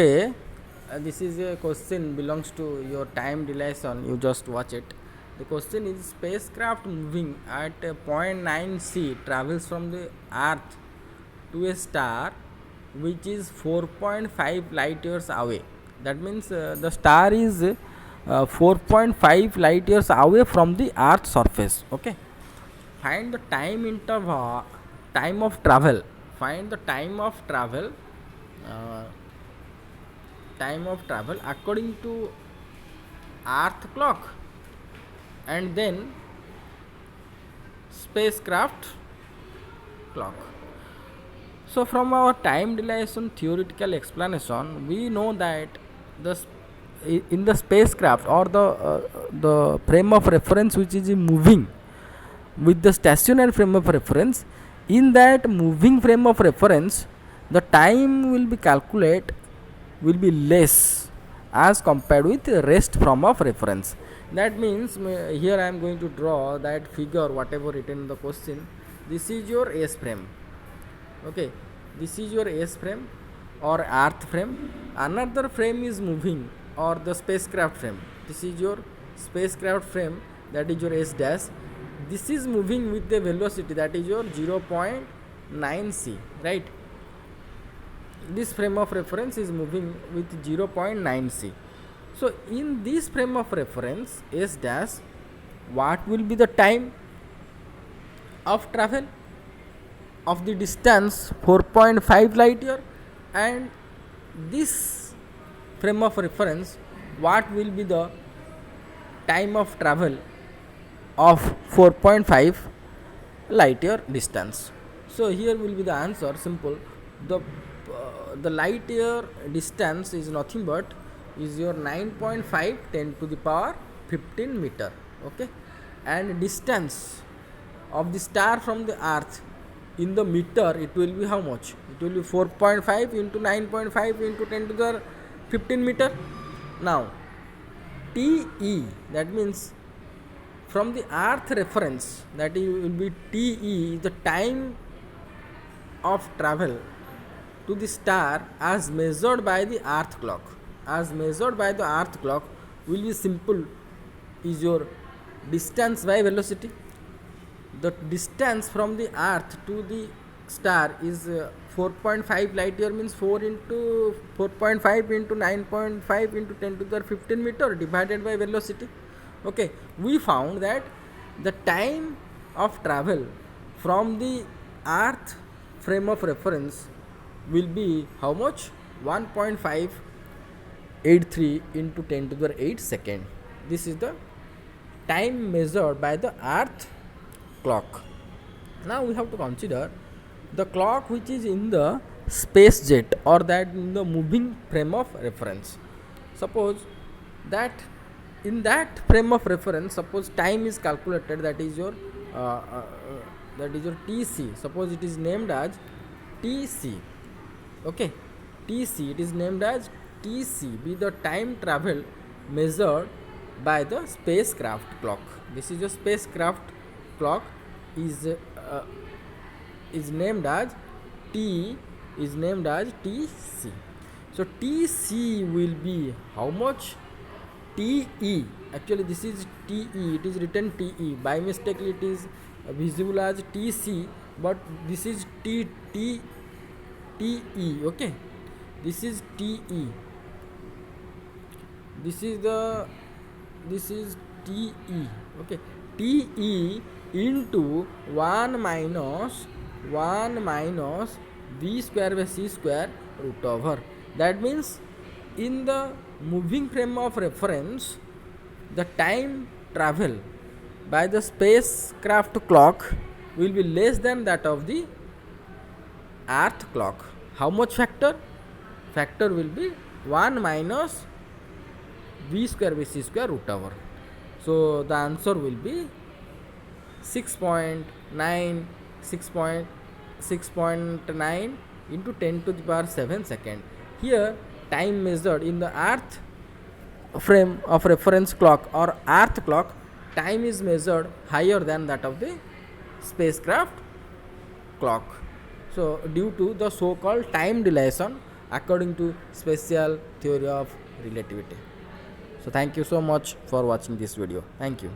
Okay, this is a question belongs to your time dilation. You just watch it. The question is spacecraft moving at a point 9 c travels from the Earth to a star which is 4.5 light years away. That means the star is 4.5 light years away from the Earth surface. Okay, find the time of travel. Find the uh, time of travel according to earth clock and then spacecraft clock. So from our time dilation theoretical explanation we know that the in the spacecraft or the frame of reference which is moving with the stationary frame of reference, in that moving frame of reference the time will be calculate will be less as compared with rest frame of reference. That means here I am going to draw that figure whatever written in the question. This is your S frame. Okay, this is your S frame or earth frame. Another frame is moving or the spacecraft frame. This is your spacecraft frame, that is your S dash. This is moving with the velocity, that is your 0.9 c, right? This frame of reference is moving with 0.9 c. So in this frame of reference S dash, what will be the time of travel of the distance 4.5 light year, and this frame of reference what will be the time of travel of 4.5 light year distance. So here will be the answer simple. The light year distance is nothing but is your 9.5 10 to the power 15 meter. Okay, and distance of the star from the earth in the meter, it will be how much? It will be 4.5 into 9.5 into 10 to the 15 meter. Now TE, that means from the earth reference, that will be TE, the time of travel to the star as measured by the earth clock. As measured by the earth clock will be simple, is your distance by velocity. The distance from the earth to the star is 4.5 light year, means 4 into 4.5 into 9.5 into 10 to the 15 meter divided by velocity. Okay, we found that the time of travel from the earth frame of reference will be how much? 1.583 into 10 to the 8 second. This is the time measured by the earth clock. Now we have to consider the clock which is in the space jet or that in the moving frame of reference. Suppose that in that frame of reference, suppose time is calculated, that is your TC. Suppose it is named as TC. Okay, TC, it is named as TC, be the time travel measured by the spacecraft clock. This is the spacecraft clock is named as T, is named as TC. So TC will be how much? TE, actually this is TE, it is written TE, by mistake it is visible as TC, but this is TE. Okay, this is TE, this is TE. Okay, TE into 1 minus v square by c square root over. That means in the moving frame of reference the time travel by the spacecraft clock will be less than that of the earth clock. How much factor? Factor will be 1 minus v square by c square root over. So the answer will be 6.9 into 10 to the power 7 second. Here time measured in the earth frame of reference clock or earth clock, time is measured higher than that of the spacecraft clock. So due to the so called time dilation, according to special theory of relativity. So thank you so much for watching this video. Thank you.